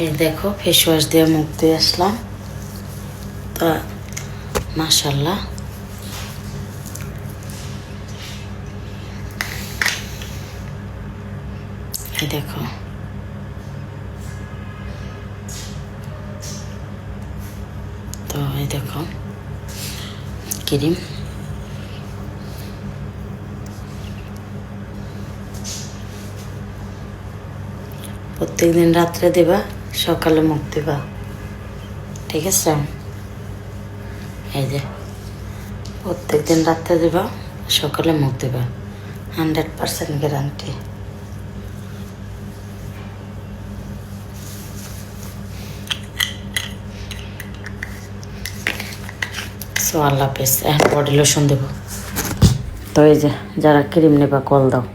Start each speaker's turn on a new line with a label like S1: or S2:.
S1: এই দেখো face wash দিয়ে মুখ দিয়ে আসলাম, তা মাশাআল্লাহ এই দেখো তো এই দেখো ক্রিম প্রত্যেকদিন রাত্রে দেবা, সকালে মুখ দেবা, ঠিক আছে? এই যে প্রত্যেকদিন রাত্রে দেবা, সকালে মুখ দেবা, 100% গ্যারান্টি। সো আল্লাহ হাফেজ। এখন বডি লোশন দেবো। তো এই যে যারা ক্রিম নেবা কল দাও।